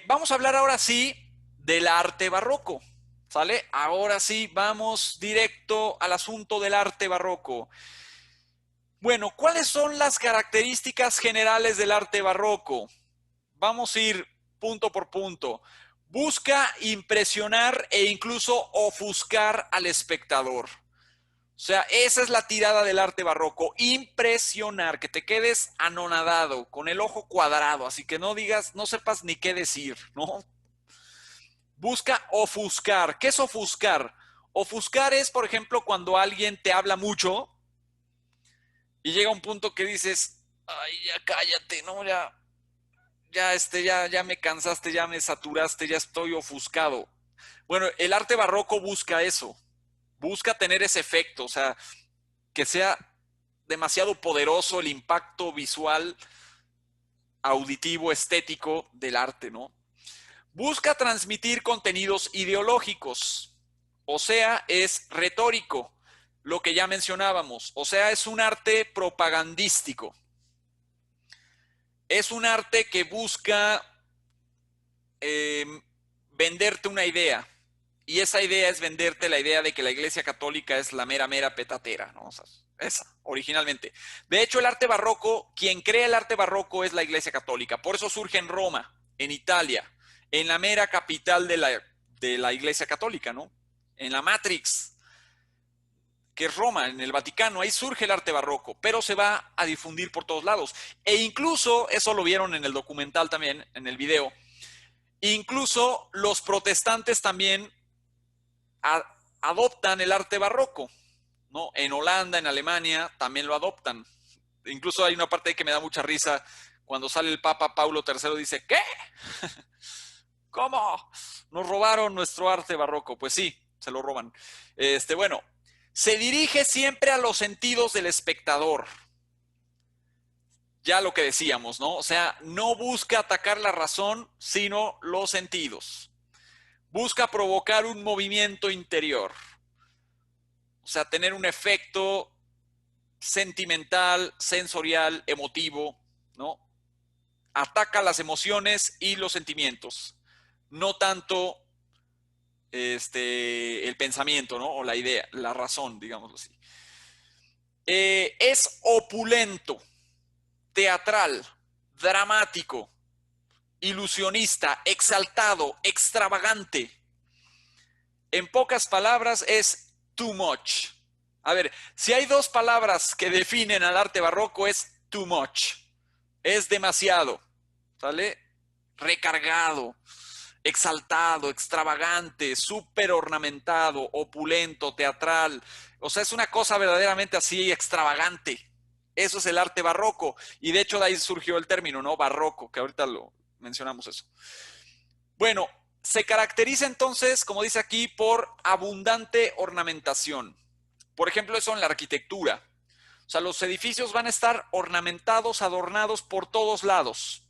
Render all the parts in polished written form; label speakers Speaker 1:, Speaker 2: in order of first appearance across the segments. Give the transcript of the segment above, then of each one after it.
Speaker 1: Vamos a hablar ahora sí del arte barroco, ¿sale? Ahora sí, vamos directo al asunto del arte barroco. Bueno, ¿cuáles son las características generales del arte barroco? Vamos a ir punto por punto. Busca impresionar e incluso ofuscar al espectador. O sea, esa es la tirada del arte barroco, impresionar, que te quedes anonadado, con el ojo cuadrado, así que no digas, no sepas ni qué decir, ¿no? Busca ofuscar. ¿Qué es ofuscar? Ofuscar es, por ejemplo, cuando alguien te habla mucho y llega un punto que dices, ay, ya cállate, ¿no? Ya me cansaste, ya me saturaste, ya estoy ofuscado. Bueno, el arte barroco busca eso, busca tener ese efecto, o sea, que sea demasiado poderoso el impacto visual, auditivo, estético del arte, ¿no? Busca transmitir contenidos ideológicos, o sea, es retórico, lo que ya mencionábamos, o sea, es un arte propagandístico. Es un arte que busca eh, venderte una idea, y esa idea es venderte la idea de que la Iglesia Católica es la mera petatera, ¿no? O sea, esa, originalmente. De hecho, el arte barroco, quien crea el arte barroco es la Iglesia Católica. Por eso surge en Roma, en Italia, en la mera capital de la Iglesia Católica, ¿no? En la Matrix, que es Roma, en el Vaticano, ahí surge el arte barroco, pero se va a difundir por todos lados. E incluso, eso lo vieron en el documental también, en el video, incluso los protestantes también adoptan el arte barroco, ¿no? En Holanda, en Alemania, también lo adoptan. Incluso hay una parte que me da mucha risa cuando sale el Papa Paulo III, dice, ¿qué? ¿Cómo? Nos robaron nuestro arte barroco. Pues sí, se lo roban. Bueno, se dirige siempre a los sentidos del espectador. Ya lo que decíamos, ¿no? O sea, no busca atacar la razón, sino los sentidos. Busca provocar un movimiento interior. O sea, tener un efecto sentimental, sensorial, emotivo, ¿no? Ataca las emociones y los sentimientos, no tanto el pensamiento, ¿no? O la idea, la razón, digámoslo así. Es opulento, teatral, dramático, ilusionista, exaltado, extravagante. En pocas palabras, es too much. A ver, si hay dos palabras que definen al arte barroco, es too much. Es demasiado, ¿sale? Recargado, exaltado, extravagante, súper ornamentado, opulento, teatral. O sea, es una cosa verdaderamente así extravagante. Eso es el arte barroco. Y de hecho de ahí surgió el término, ¿no? Barroco, que ahorita lo mencionamos eso. Bueno, se caracteriza entonces, como dice aquí, por abundante ornamentación. Por ejemplo, eso en la arquitectura. O sea, los edificios van a estar ornamentados, adornados por todos lados.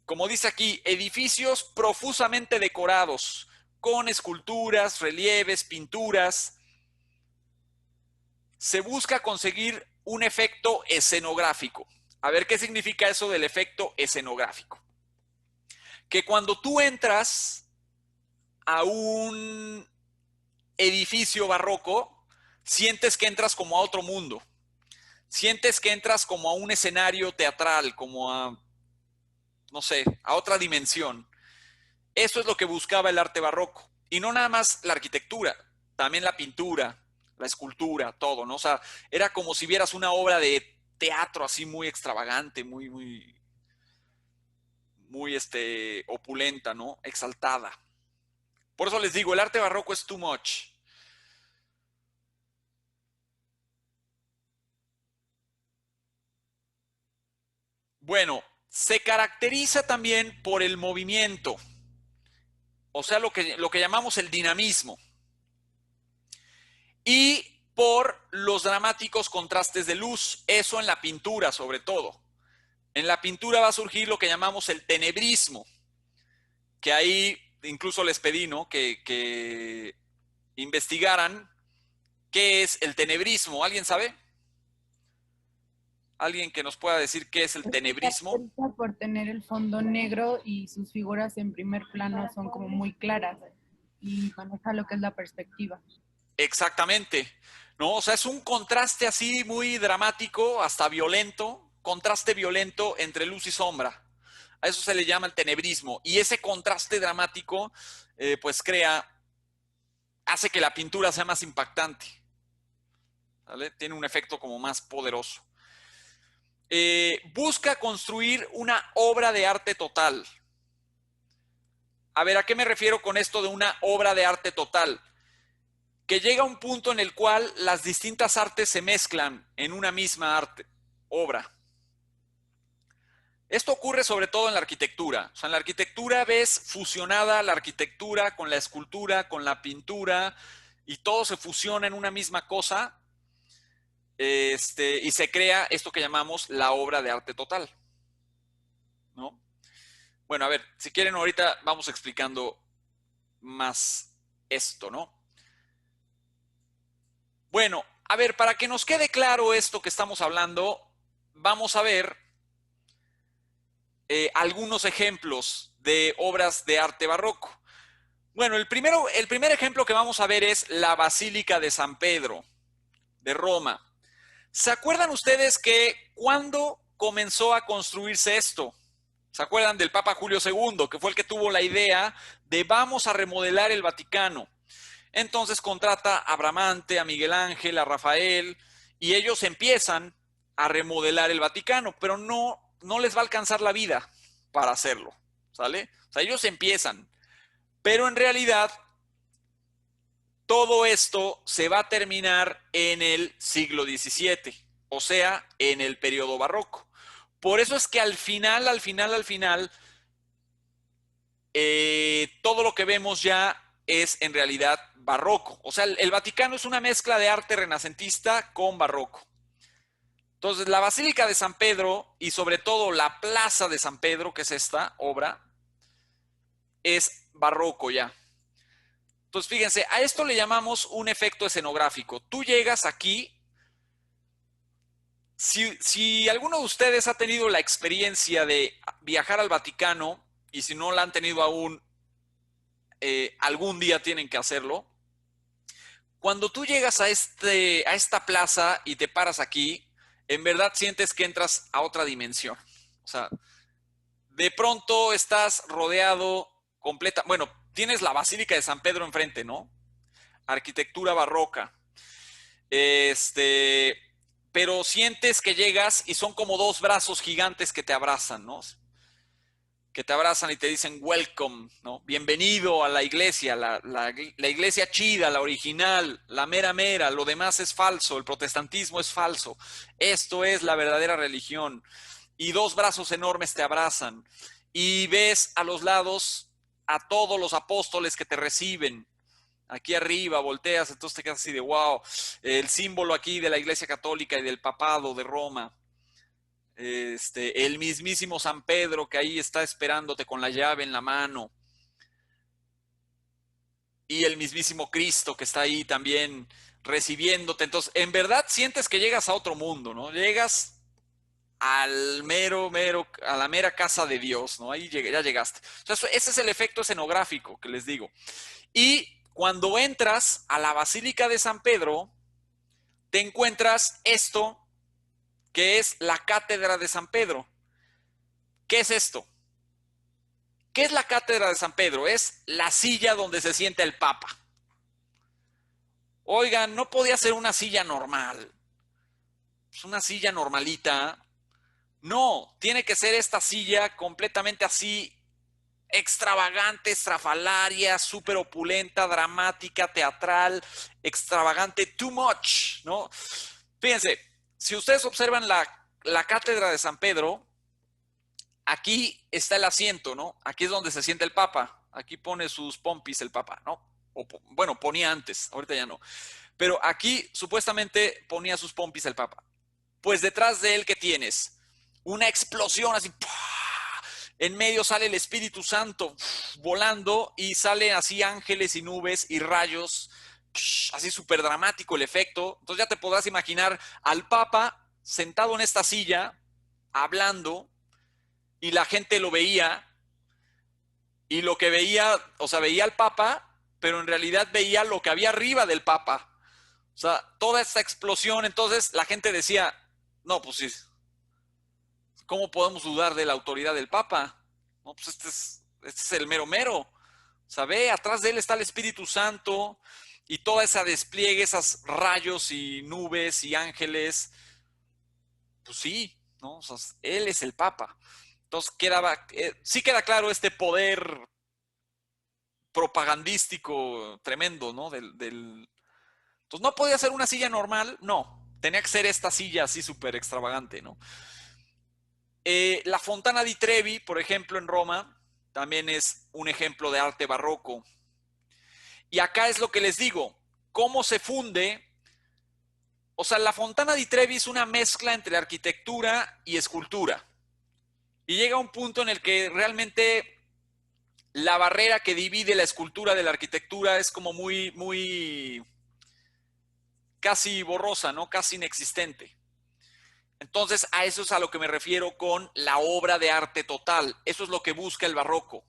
Speaker 1: Como dice aquí, edificios profusamente decorados, con esculturas, relieves, pinturas. Se busca conseguir un efecto escenográfico. A ver, ¿qué significa eso del efecto escenográfico? Que cuando tú entras a un edificio barroco, sientes que entras como a otro mundo. Sientes que entras como a un escenario teatral, como a, no sé, a otra dimensión. Eso es lo que buscaba el arte barroco. Y no nada más la arquitectura, también la pintura, la escultura, todo, ¿no? O sea, era como si vieras una obra de teatro así muy extravagante, muy opulenta, ¿no? Exaltada. Por eso les digo, el arte barroco es too much. Bueno, se caracteriza también por el movimiento, o sea, lo que llamamos el dinamismo, y por los dramáticos contrastes de luz, eso en la pintura sobre todo. En la pintura va a surgir lo que llamamos el tenebrismo, que ahí incluso les pedí, ¿no? Que investigaran qué es el tenebrismo. ¿Alguien sabe? ¿Alguien que nos pueda decir qué es el tenebrismo?
Speaker 2: Por tener el fondo negro y sus figuras en primer plano son como muy claras y maneja lo que es la perspectiva.
Speaker 1: Exactamente, ¿no? O sea, es un contraste así muy dramático, hasta violento, contraste violento entre luz y sombra. A eso se le llama el tenebrismo. Y ese contraste dramático, pues hace que la pintura sea más impactante, ¿vale? Tiene un efecto como más poderoso. Busca construir una obra de arte total. A ver, ¿a qué me refiero con esto de una obra de arte total? Que llega a un punto en el cual las distintas artes se mezclan en una misma obra. Esto ocurre sobre todo en la arquitectura. O sea, en la arquitectura ves fusionada la arquitectura con la escultura, con la pintura, y todo se fusiona en una misma cosa, y se crea esto que llamamos la obra de arte total, ¿no? Bueno, a ver, si quieren ahorita vamos explicando más esto, ¿no? Bueno, a ver, para que nos quede claro esto que estamos hablando, vamos a ver algunos ejemplos de obras de arte barroco. Bueno, el primer ejemplo que vamos a ver es la Basílica de San Pedro de Roma. ¿Se acuerdan ustedes que cuando comenzó a construirse esto? ¿Se acuerdan del Papa Julio II, que fue el que tuvo la idea de vamos a remodelar el Vaticano? Entonces contrata a Bramante, a Miguel Ángel, a Rafael, y ellos empiezan a remodelar el Vaticano, pero no les va a alcanzar la vida para hacerlo, ¿sale? O sea, ellos empiezan, pero en realidad todo esto se va a terminar en el siglo XVII, o sea, en el periodo barroco. Por eso es que al final, todo lo que vemos ya es en realidad barroco. O sea, el Vaticano es una mezcla de arte renacentista con barroco. Entonces, la Basílica de San Pedro y sobre todo la Plaza de San Pedro, que es esta obra, es barroco ya. Entonces, fíjense, a esto le llamamos un efecto escenográfico. Tú llegas aquí, si alguno de ustedes ha tenido la experiencia de viajar al Vaticano, y si no la han tenido aún, algún día tienen que hacerlo. Cuando tú llegas a esta plaza y te paras aquí, en verdad sientes que entras a otra dimensión. O sea, de pronto estás rodeado completa. Bueno, tienes la Basílica de San Pedro enfrente, ¿no? Arquitectura barroca. Pero sientes que llegas y son como dos brazos gigantes que te abrazan, ¿no? Que te abrazan y te dicen welcome, ¿no? Bienvenido a la iglesia, la iglesia chida, la original, la mera mera, lo demás es falso, el protestantismo es falso, esto es la verdadera religión. Y dos brazos enormes te abrazan y ves a los lados a todos los apóstoles que te reciben. Aquí arriba volteas, entonces te quedas así de wow, el símbolo aquí de la iglesia católica y del papado de Roma. El mismísimo San Pedro que ahí está esperándote con la llave en la mano. Y el mismísimo Cristo que está ahí también recibiéndote. Entonces, en verdad sientes que llegas a otro mundo, ¿no? Llegas al a la mera casa de Dios, ¿no? Ahí ya llegaste. O sea, ese es el efecto escenográfico que les digo. Y cuando entras a la Basílica de San Pedro, te encuentras esto que es la Cátedra de San Pedro. ¿Qué es esto? ¿Qué es la Cátedra de San Pedro? Es la silla donde se sienta el Papa. Oigan, no podía ser una silla normal. Es una silla normalita. No, tiene que ser esta silla completamente así, extravagante, estrafalaria, súper opulenta, dramática, teatral, extravagante, too much, ¿no? Fíjense, si ustedes observan la Cátedra de San Pedro, aquí está el asiento, ¿no? Aquí es donde se siente el Papa. Aquí pone sus pompis el Papa, ¿no? Bueno, ponía antes, ahorita ya no. Pero aquí supuestamente ponía sus pompis el Papa. Pues detrás de él, ¿qué tienes? Una explosión así. ¡Pah! En medio sale el Espíritu Santo volando y salen así ángeles y nubes y rayos. Así súper dramático el efecto. Entonces ya te podrás imaginar al Papa sentado en esta silla, hablando, y la gente lo veía, y lo que veía, o sea, veía al Papa, pero en realidad veía lo que había arriba del Papa. O sea, toda esta explosión, entonces la gente decía, no, pues sí, ¿cómo podemos dudar de la autoridad del Papa? No, pues este es el mero mero. O sea, ve, atrás de él está el Espíritu Santo y toda esa despliegue, esos rayos y nubes y ángeles. Pues sí, ¿no? O sea, él es el Papa. Entonces sí queda claro este poder propagandístico tremendo, ¿no? Entonces no podía ser una silla normal, no. Tenía que ser esta silla así súper extravagante, ¿no? La Fontana di Trevi, por ejemplo, en Roma, también es un ejemplo de arte barroco. Y acá es lo que les digo, cómo se funde. O sea, la Fontana di Trevi es una mezcla entre arquitectura y escultura. Y llega un punto en el que realmente la barrera que divide la escultura de la arquitectura es como muy casi borrosa, ¿no? Casi inexistente. Entonces, a eso es a lo que me refiero con la obra de arte total. Eso es lo que busca el barroco.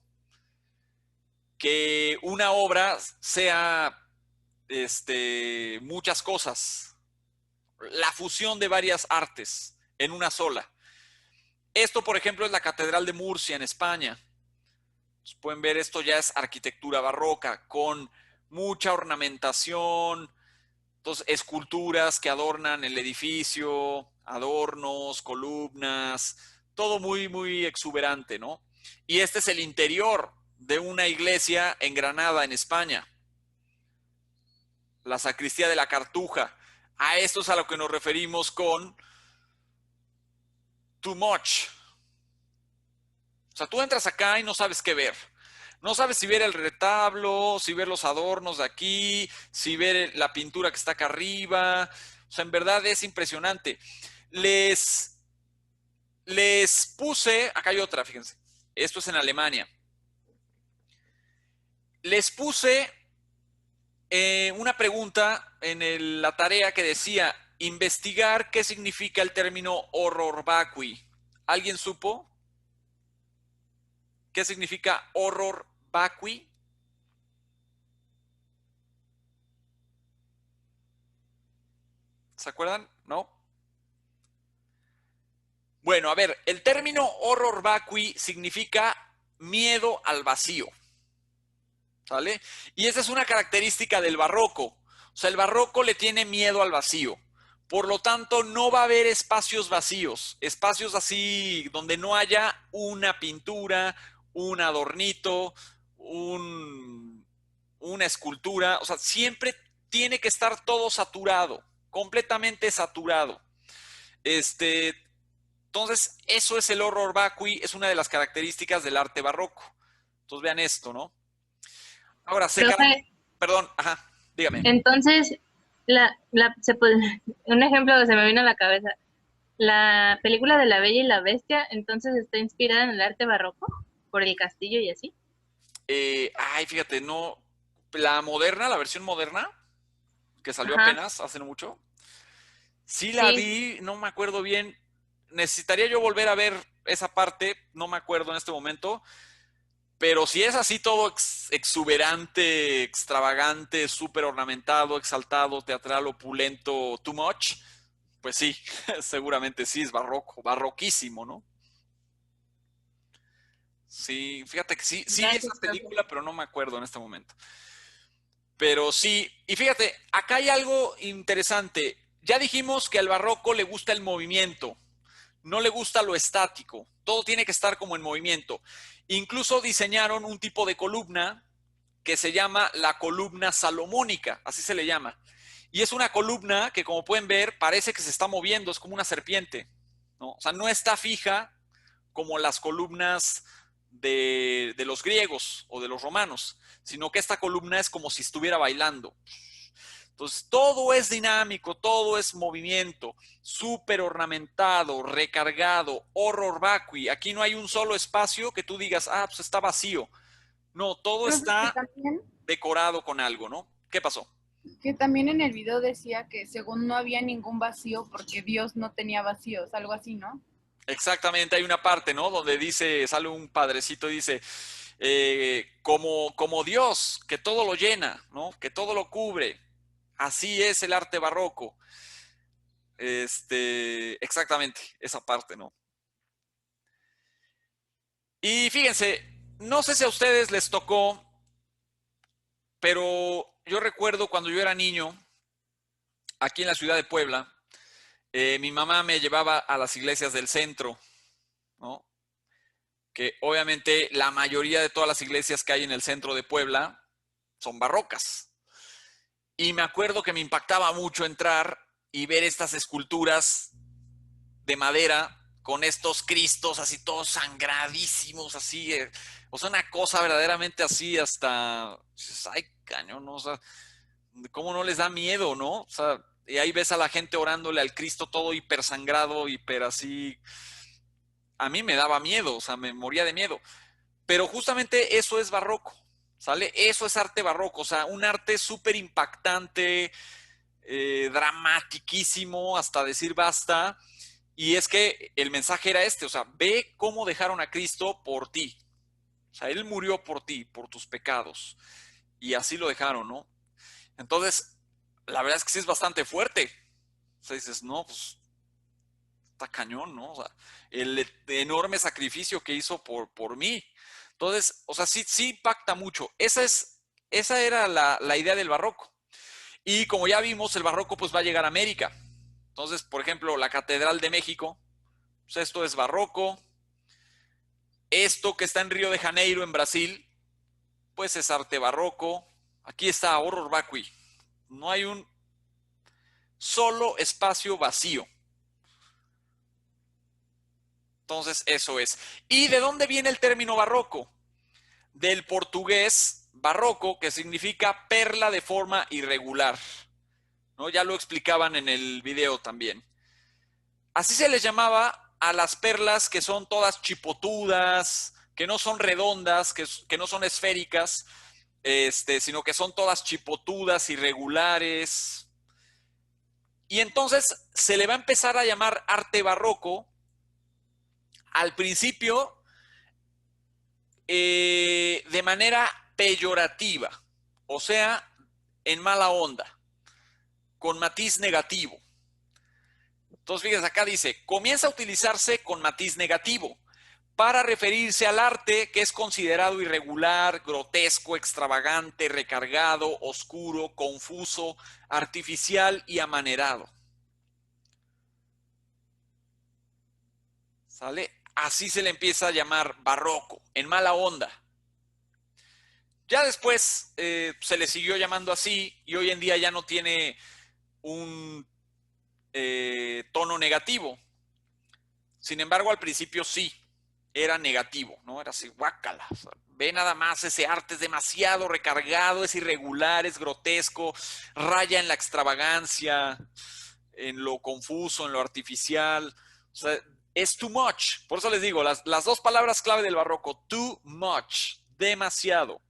Speaker 1: Que una obra sea muchas cosas. La fusión de varias artes en una sola. Esto, por ejemplo, es la Catedral de Murcia en España. Pueden ver, esto ya es arquitectura barroca, con mucha ornamentación, entonces, esculturas que adornan el edificio, adornos, columnas, todo muy exuberante, ¿no? Y este es el interior de una iglesia en Granada, en España, la sacristía de la Cartuja. A esto es a lo que nos referimos con too much. O sea, tú entras acá y no sabes qué ver. No sabes si ver el retablo, si ver los adornos de aquí, si ver la pintura que está acá arriba. O sea, en verdad es impresionante. Les puse, acá hay otra, fíjense. Esto es en Alemania. Les puse una pregunta en la tarea que decía investigar qué significa el término horror vacui. ¿Alguien supo qué significa horror vacui? ¿Se acuerdan? ¿No? Bueno, a ver, el término horror vacui significa miedo al vacío. ¿Sale? Y esa es una característica del barroco. O sea, el barroco le tiene miedo al vacío. Por lo tanto, no va a haber espacios vacíos, espacios así donde no haya una pintura, un adornito, una escultura. O sea, siempre tiene que estar todo saturado, completamente saturado. Entonces, eso es el horror vacui, es una de las características del arte barroco. Entonces, vean esto, ¿no? Ahora,
Speaker 3: Profe,
Speaker 1: perdón, ajá, dígame.
Speaker 3: entonces, un ejemplo que se me vino a la cabeza, la película de La Bella y la Bestia, entonces está inspirada en el arte barroco, por el castillo y así.
Speaker 1: Fíjate, no, la moderna, la versión moderna, que salió
Speaker 3: Ajá,
Speaker 1: apenas, hace no mucho, sí la
Speaker 3: sí.
Speaker 1: vi, no me acuerdo bien, necesitaría yo volver a ver esa parte, no me acuerdo en este momento, pero si es así todo exuberante, extravagante, súper ornamentado, exaltado, teatral, opulento, too much, pues sí, seguramente sí es barroco, barroquísimo, ¿no? Sí, fíjate que sí vi esa
Speaker 3: Gracias, profe.
Speaker 1: película, pero no me acuerdo en este momento. Pero sí, y fíjate, acá hay algo interesante. Ya dijimos que al barroco le gusta el movimiento, no le gusta lo estático, todo tiene que estar como en movimiento. Incluso diseñaron un tipo de columna que se llama la columna salomónica, así se le llama. Y es una columna que, como pueden ver, parece que se está moviendo, es como una serpiente, ¿no? O sea, no está fija como las columnas de los griegos o de los romanos, sino que esta columna es como si estuviera bailando. Entonces, todo es dinámico, todo es movimiento, súper ornamentado, recargado, horror vacui. Aquí no hay un solo espacio que tú digas, pues está vacío. No, todo
Speaker 2: Profe, que
Speaker 1: está
Speaker 2: también,
Speaker 1: decorado con algo, ¿no? ¿Qué pasó?
Speaker 2: Que también en el video decía que según no había ningún vacío porque Dios no tenía vacíos, algo así, ¿no?
Speaker 1: Exactamente, hay una parte, ¿no? Donde dice, sale un padrecito y dice, como Dios, que todo lo llena, ¿no? Que todo lo cubre. Así es el arte barroco. Exactamente, esa parte, ¿no? Y fíjense, no sé si a ustedes les tocó, pero yo recuerdo cuando yo era niño, aquí en la ciudad de Puebla, mi mamá me llevaba a las iglesias del centro, ¿no? Que obviamente la mayoría de todas las iglesias que hay en el centro de Puebla son barrocas. Y me acuerdo que me impactaba mucho entrar y ver estas esculturas de madera con estos cristos así todos sangradísimos, así, o sea, una cosa verdaderamente así hasta, ay, cañón, ¿no? O sea, ¿cómo no les da miedo, no? O sea, y ahí ves a la gente orándole al Cristo todo hiper sangrado, hiper así. A mí me daba miedo, o sea, me moría de miedo. Pero justamente eso es barroco, ¿sale? Eso es arte barroco, o sea, un arte súper impactante, dramatiquísimo, hasta decir basta. Y es que el mensaje era este, o sea, ve cómo dejaron a Cristo por ti. O sea, Él murió por ti, por tus pecados. Y así lo dejaron, ¿no? Entonces, la verdad es que sí es bastante fuerte. O sea, dices, no, pues está cañón, ¿no? O sea, el enorme sacrificio que hizo por mí. Entonces, o sea, sí impacta mucho. Esa era la idea del barroco. Y como ya vimos, el barroco pues va a llegar a América. Entonces, por ejemplo, la Catedral de México, pues esto es barroco. Esto que está en Río de Janeiro, en Brasil, pues es arte barroco. Aquí está Horror Vacui. No hay un solo espacio vacío. Entonces, eso es. ¿Y de dónde viene el término barroco? Del portugués barroco, que significa perla de forma irregular, ¿no? Ya lo explicaban en el video también. Así se les llamaba a las perlas que son todas chipotudas, que no son redondas, que no son esféricas, sino que son todas chipotudas, irregulares. Y entonces se le va a empezar a llamar arte barroco. Al principio, de manera peyorativa, o sea, en mala onda, con matiz negativo. Entonces, fíjense, acá dice, comienza a utilizarse con matiz negativo para referirse al arte que es considerado irregular, grotesco, extravagante, recargado, oscuro, confuso, artificial y amanerado. ¿Sale? Así se le empieza a llamar barroco, en mala onda. Ya después se le siguió llamando así y hoy en día ya no tiene un tono negativo. Sin embargo, al principio sí, era negativo, ¿no? Era así, guácala. O sea, ve nada más, ese arte es demasiado recargado, es irregular, es grotesco, raya en la extravagancia, en lo confuso, en lo artificial. O sea, es too much. Por eso les digo, las dos palabras clave del barroco, too much, demasiado.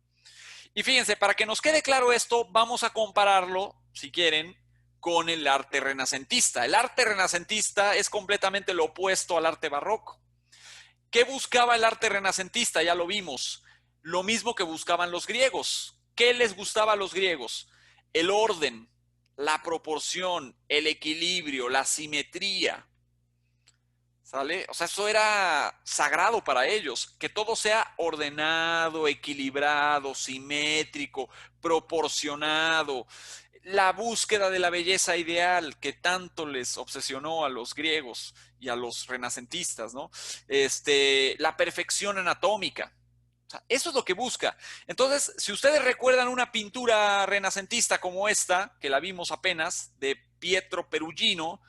Speaker 1: Y fíjense, para que nos quede claro esto, vamos a compararlo, si quieren, con el arte renacentista. El arte renacentista es completamente lo opuesto al arte barroco. ¿Qué buscaba el arte renacentista? Ya lo vimos. Lo mismo que buscaban los griegos. ¿Qué les gustaba a los griegos? El orden, la proporción, el equilibrio, la simetría. ¿Sale? O sea, eso era sagrado para ellos, que todo sea ordenado, equilibrado, simétrico, proporcionado. La búsqueda de la belleza ideal que tanto les obsesionó a los griegos y a los renacentistas, ¿no? La perfección anatómica. O sea, eso es lo que busca. Entonces, si ustedes recuerdan una pintura renacentista como esta, que la vimos apenas, de Pietro Perugino,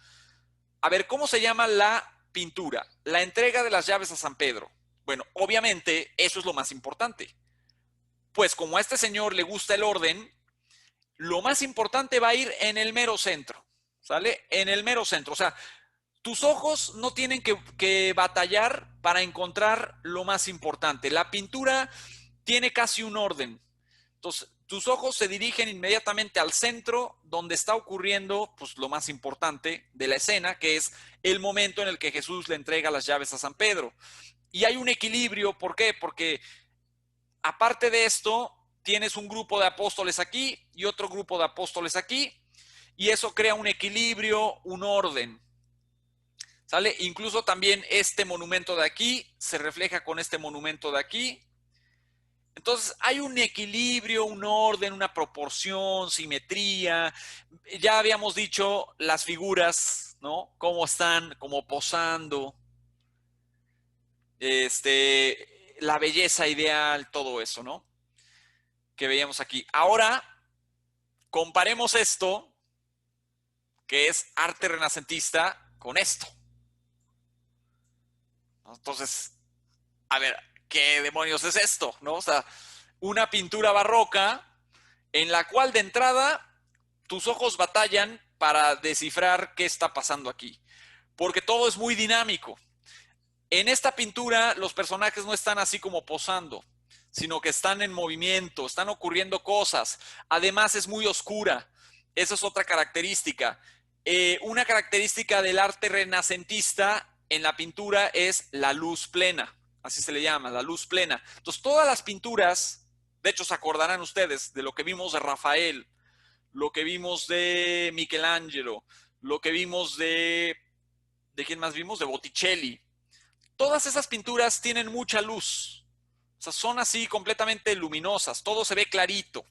Speaker 1: a ver, ¿cómo se llama la pintura? La entrega de las llaves a San Pedro. Bueno, obviamente eso es lo más importante. Pues como a este señor le gusta el orden, lo más importante va a ir en el mero centro, ¿sale? En el mero centro. O sea, tus ojos no tienen que batallar para encontrar lo más importante. La pintura tiene casi un orden. Entonces, tus ojos se dirigen inmediatamente al centro donde está ocurriendo pues, lo más importante de la escena, que es el momento en el que Jesús le entrega las llaves a San Pedro. Y hay un equilibrio, ¿por qué? Porque aparte de esto, tienes un grupo de apóstoles aquí y otro grupo de apóstoles aquí, y eso crea un equilibrio, un orden. ¿Sale? Incluso también este monumento de aquí se refleja con este monumento de aquí. Entonces hay un equilibrio, un orden, una proporción, simetría. Ya habíamos dicho las figuras, ¿no? Cómo están, como posando. La belleza ideal, todo eso, ¿no? Que veíamos aquí. Ahora, comparemos esto, que es arte renacentista, con esto. Entonces, a ver, ¿qué demonios es esto? ¿No? O sea, una pintura barroca en la cual de entrada tus ojos batallan para descifrar qué está pasando aquí, porque todo es muy dinámico. En esta pintura los personajes no están así como posando, sino que están en movimiento, están ocurriendo cosas. Además es muy oscura. Esa es otra característica. Una característica del arte renacentista en la pintura es la luz plena. Así se le llama, la luz plena. Entonces todas las pinturas, de hecho se acordarán ustedes de lo que vimos de Rafael, lo que vimos de Michelangelo, lo que vimos ¿de quién más vimos? De Botticelli. Todas esas pinturas tienen mucha luz. O sea, son así completamente luminosas. Todo se ve clarito.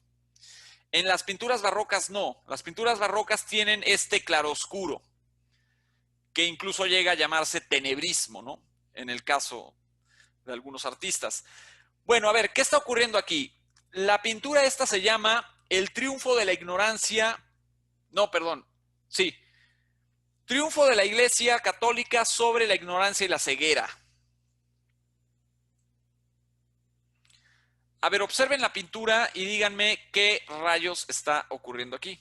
Speaker 1: En las pinturas barrocas no. Las pinturas barrocas tienen este claroscuro, que incluso llega a llamarse tenebrismo, ¿no? En el caso de algunos artistas. Bueno, a ver, ¿qué está ocurriendo aquí? La pintura esta se llama El triunfo de la ignorancia. No, perdón. Sí. Triunfo de la Iglesia Católica sobre la ignorancia y la ceguera. A ver, observen la pintura y díganme qué rayos está ocurriendo aquí.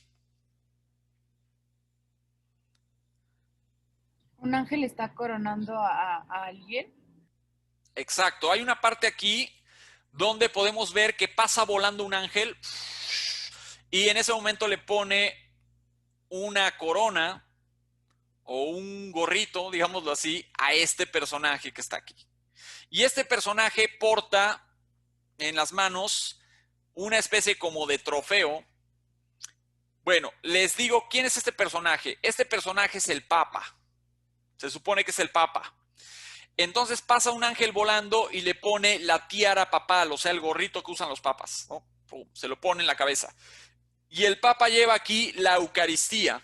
Speaker 2: Un ángel está coronando a alguien.
Speaker 1: Exacto, hay una parte aquí donde podemos ver que pasa volando un ángel y en ese momento le pone una corona o un gorrito, digámoslo así, a este personaje que está aquí. Y este personaje porta en las manos una especie como de trofeo. Bueno, les digo, ¿quién es este personaje? Este personaje es el Papa. Se supone que es el Papa. Entonces pasa un ángel volando y le pone la tiara papal, o sea, el gorrito que usan los papas, ¿no? Se lo pone en la cabeza. Y el Papa lleva aquí la Eucaristía.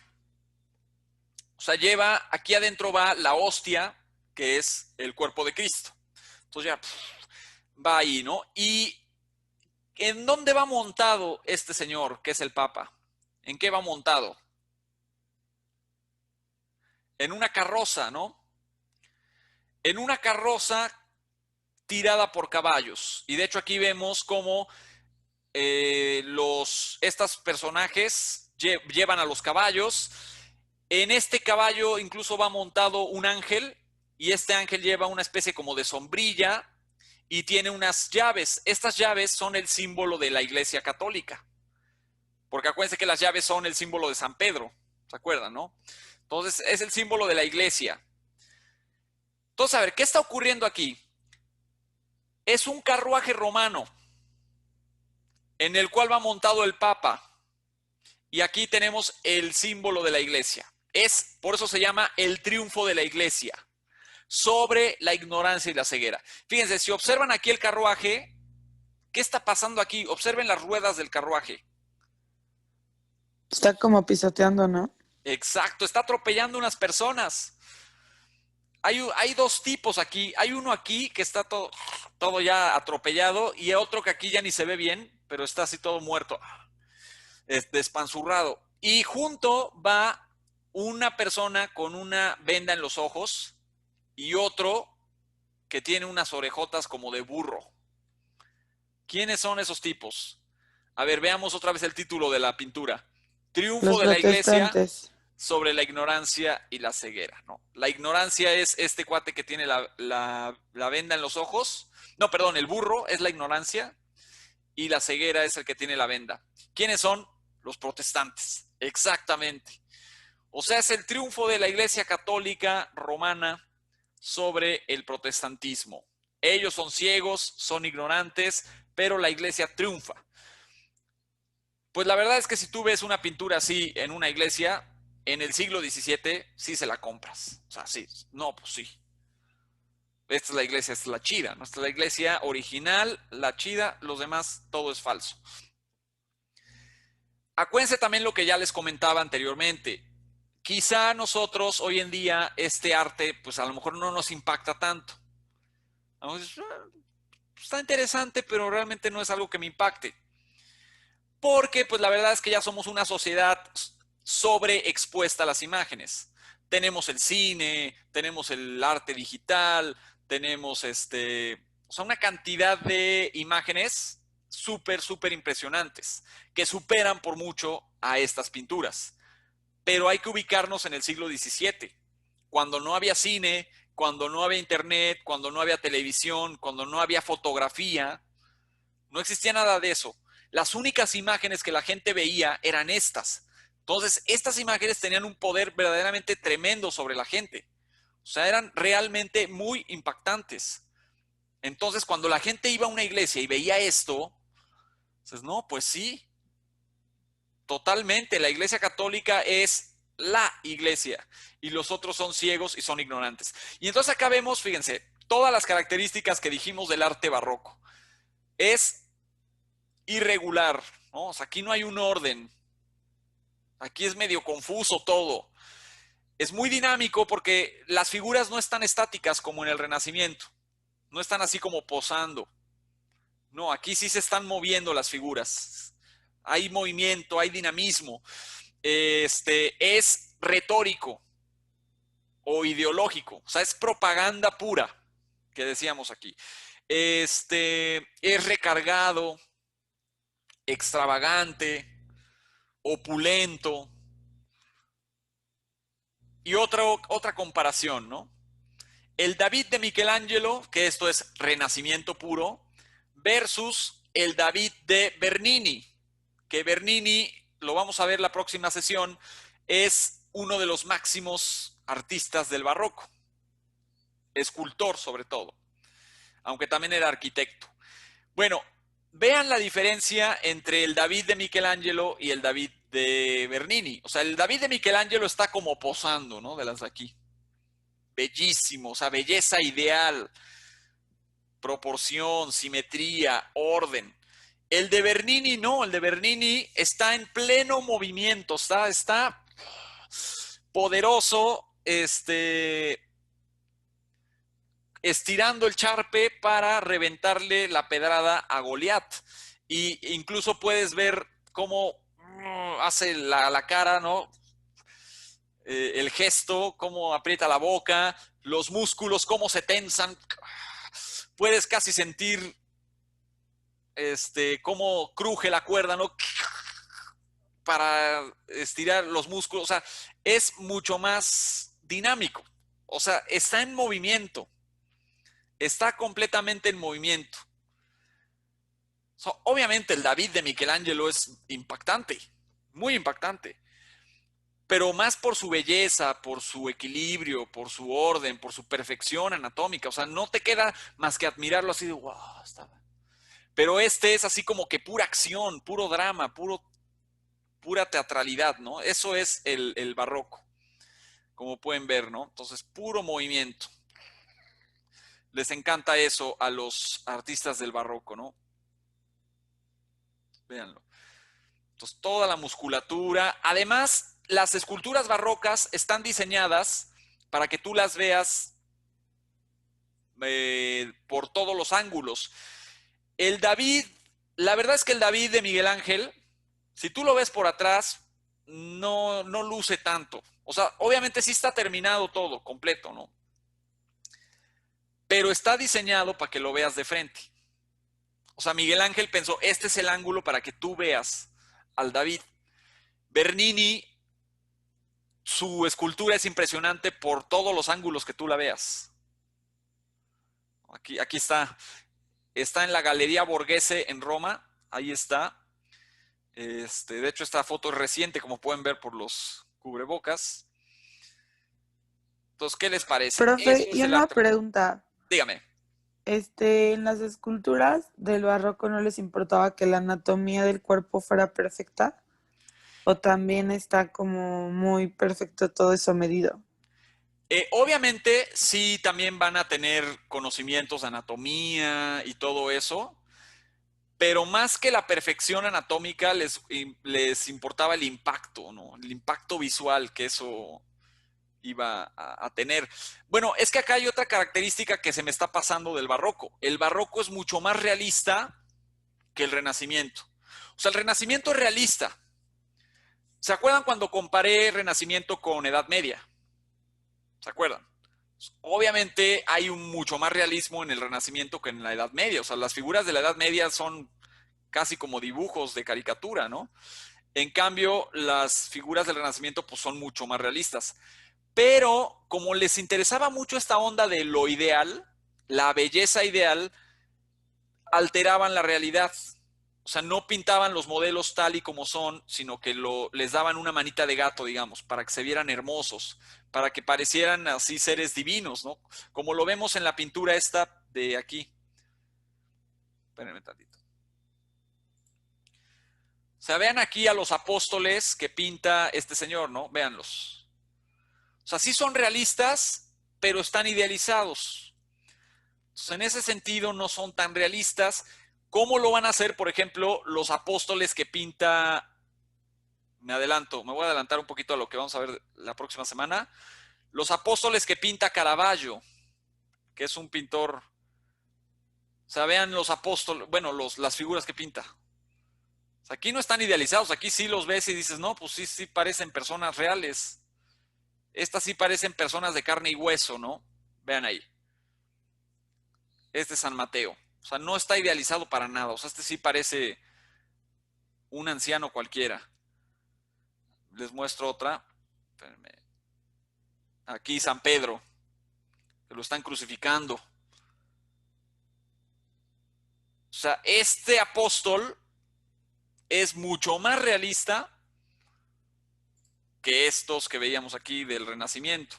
Speaker 1: O sea, lleva, aquí adentro va la hostia, que es el cuerpo de Cristo. Entonces ya va ahí, ¿no? ¿Y en dónde va montado este señor, que es el Papa? ¿En qué va montado? En una carroza, ¿no? En una carroza tirada por caballos. Y de hecho aquí vemos cómo estos personajes llevan a los caballos. En este caballo incluso va montado un ángel y este ángel lleva una especie como de sombrilla y tiene unas llaves. Estas llaves son el símbolo de la Iglesia Católica. Porque acuérdense que las llaves son el símbolo de San Pedro. ¿Se acuerdan, no? Entonces es el símbolo de la Iglesia. Entonces, a ver, ¿qué está ocurriendo aquí? Es un carruaje romano en el cual va montado el Papa. Y aquí tenemos el símbolo de la Iglesia. Por eso se llama el triunfo de la Iglesia sobre la ignorancia y la ceguera. Fíjense, si observan aquí el carruaje, ¿qué está pasando aquí? Observen las ruedas del carruaje.
Speaker 4: Está como pisoteando, ¿no?
Speaker 1: Exacto, está atropellando unas personas. Hay dos tipos aquí. Hay uno aquí que está todo ya atropellado y otro que aquí ya ni se ve bien, pero está así todo muerto, despanzurrado. Y junto va una persona con una venda en los ojos y otro que tiene unas orejotas como de burro. ¿Quiénes son esos tipos? A ver, veamos otra vez el título de la pintura. Triunfo
Speaker 4: Los
Speaker 1: de la Iglesia
Speaker 4: protestantes.
Speaker 1: sobre la ignorancia y la ceguera, ¿no? La ignorancia es este cuate que tiene la venda en los ojos. No, perdón, el burro es la ignorancia y la ceguera es el que tiene la venda. ¿Quiénes son? Los protestantes. Exactamente. O sea, es el triunfo de la Iglesia Católica Romana sobre el protestantismo. Ellos son ciegos, son ignorantes, pero la Iglesia triunfa. Pues la verdad es que si tú ves una pintura así en una iglesia, en el siglo XVII, sí se la compras. O sea, sí. No, pues sí. Esta es la iglesia, esta es la chida. ¿No? Esta es la iglesia original, la chida, los demás, todo es falso. Acuérdense también lo que ya les comentaba anteriormente. Quizá nosotros hoy en día este arte, pues a lo mejor no nos impacta tanto. Está interesante, pero realmente no es algo que me impacte. Porque pues la verdad es que ya somos una sociedad sobreexpuesta a las imágenes. Tenemos el cine, tenemos el arte digital, tenemos una cantidad de imágenes súper impresionantes que superan por mucho a estas pinturas. Pero hay que ubicarnos en el siglo XVII, cuando no había cine, cuando no había internet, cuando no había televisión, cuando no había fotografía, no existía nada de eso. Las únicas imágenes que la gente veía eran estas. Entonces, estas imágenes tenían un poder verdaderamente tremendo sobre la gente. O sea, eran realmente muy impactantes. Entonces, cuando la gente iba a una iglesia y veía esto, dices, no, pues sí, totalmente. La iglesia católica es la iglesia y los otros son ciegos y son ignorantes. Y entonces acá vemos, fíjense, todas las características que dijimos del arte barroco. Es irregular, ¿no? O sea, aquí no hay un orden. Aquí es medio confuso todo. Es muy dinámico porque las figuras no están estáticas como en el Renacimiento. No están así como posando. No, aquí sí se están moviendo las figuras. Hay movimiento, hay dinamismo. Es retórico o ideológico. O sea, es propaganda pura, que decíamos aquí. Es recargado, extravagante, opulento. Y otra comparación, ¿no? El David de Michelangelo, que esto es Renacimiento puro, versus el David de Bernini, que Bernini, lo vamos a ver la próxima sesión, es uno de los máximos artistas del barroco, escultor sobre todo, aunque también era arquitecto. Bueno, vean la diferencia entre el David de Michelangelo y el David de Bernini. O sea, el David de Michelangelo está como posando, ¿no? De las de aquí. Bellísimo, o sea, belleza ideal, proporción, simetría, orden. El de Bernini no, el de Bernini está en pleno movimiento, está poderoso, estirando el charpe para reventarle la pedrada a Goliat. Y incluso puedes ver cómo hace la cara, ¿no? El gesto, cómo aprieta la boca, los músculos, cómo se tensan. Puedes casi sentir cómo cruje la cuerda, ¿no? Para estirar los músculos. O sea, es mucho más dinámico. O sea, está en movimiento. Está completamente en movimiento. Obviamente el David de Michelangelo es impactante, muy impactante, pero más por su belleza, por su equilibrio, por su orden, por su perfección anatómica. O sea, no te queda más que admirarlo así de wow, estaba. Pero este es así como que pura acción, puro drama, pura teatralidad, ¿no? Eso es el barroco, como pueden ver, ¿no? Entonces, puro movimiento. Les encanta eso a los artistas del barroco, ¿no? Véanlo. Entonces, toda la musculatura. Además, las esculturas barrocas están diseñadas para que tú las veas por todos los ángulos. El David, la verdad es que el David de Miguel Ángel, si tú lo ves por atrás, no luce tanto. O sea, obviamente sí está terminado todo, completo, ¿no? Pero está diseñado para que lo veas de frente. O sea, Miguel Ángel pensó, este es el ángulo para que tú veas al David. Bernini, su escultura es impresionante por todos los ángulos que tú la veas. Aquí está. Está en la Galería Borghese en Roma ahí está. De hecho, esta foto es reciente, como pueden ver por los cubrebocas. Entonces, ¿qué les parece?
Speaker 4: Profe,
Speaker 1: Eso es
Speaker 4: y
Speaker 1: el
Speaker 4: una
Speaker 1: arte.
Speaker 4: pregunta.
Speaker 1: Dígame.
Speaker 4: En las esculturas del barroco no les importaba que la anatomía del cuerpo fuera perfecta, o también está como muy perfecto todo eso medido.
Speaker 1: Obviamente, sí, también van a tener conocimientos de anatomía y todo eso, pero más que la perfección anatómica, les importaba el impacto, ¿no? El impacto visual que eso iba a tener. Bueno, es que acá hay otra característica que se me está pasando del barroco. El barroco es mucho más realista que el Renacimiento. O sea, el Renacimiento es realista. ¿Se acuerdan cuando comparé Renacimiento con Edad Media? ¿Se acuerdan? Obviamente hay un mucho más realismo en el Renacimiento que en la Edad Media. O sea, las figuras de la Edad Media son casi como dibujos de caricatura, ¿no? En cambio, las figuras del Renacimiento pues son mucho más realistas. Pero como les interesaba mucho esta onda de lo ideal, la belleza ideal, alteraban la realidad. O sea, no pintaban los modelos tal y como son, sino que les daban una manita de gato, digamos, para que se vieran hermosos, para que parecieran así seres divinos, ¿no? Como lo vemos en la pintura esta de aquí. Espérenme tantito. O sea, vean aquí a los apóstoles que pinta este señor, ¿no? Véanlos. O sea, sí son realistas, pero están idealizados. Entonces, en ese sentido, no son tan realistas. ¿Cómo lo van a hacer, por ejemplo, los apóstoles que pinta? Me voy a adelantar un poquito a lo que vamos a ver la próxima semana. Los apóstoles que pinta Caravaggio, que es un pintor. O sea, vean los apóstoles, bueno, las figuras que pinta. O sea, aquí no están idealizados, aquí sí los ves y dices, no, pues sí parecen personas reales. Estas sí parecen personas de carne y hueso, ¿no? Vean ahí. Este es San Mateo. O sea, no está idealizado para nada. O sea, este sí parece un anciano cualquiera. Les muestro otra. Espérenme. Aquí San Pedro, que lo están crucificando. O sea, este apóstol es mucho más realista que estos que veíamos aquí del Renacimiento.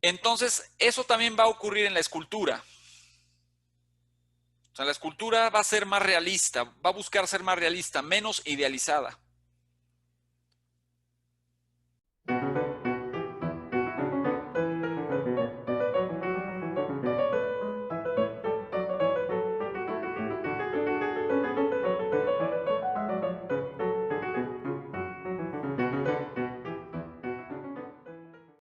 Speaker 1: Entonces, eso también va a ocurrir en la escultura. O sea, la escultura va a ser más realista, va a buscar ser más realista, menos idealizada.